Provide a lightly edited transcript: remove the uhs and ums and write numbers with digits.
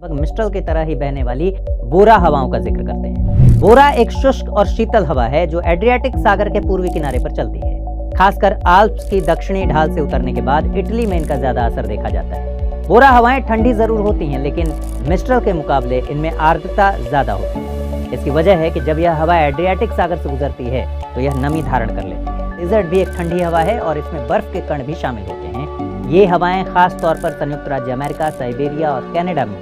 Mistral की तरह ही बहने वाली बोरा हवाओं का जिक्र करते हैं। बोरा एक शुष्क और शीतल हवा है जो एड्रियाटिक सागर के पूर्वी किनारे पर चलती है। खासकर आल्प्स की दक्षिणी ढाल से उतरने के बाद इटली में इनका ज्यादा असर देखा जाता है। बोरा हवाएं ठंडी जरूर होती हैं, लेकिन मिस्ट्रल के मुकाबले इनमें आर्द्रता ज्यादा होती है। इसकी वजह है कि जब यह हवा एड्रियाटिक सागर से गुजरती है तो यह नमी धारण कर लेती है। डिजर्ट भी एक ठंडी हवा है और इसमें बर्फ के कण भी शामिल होते हैं। ये हवाएं खास तौर पर संयुक्त राज्य अमेरिका, साइबेरिया और कनाडा में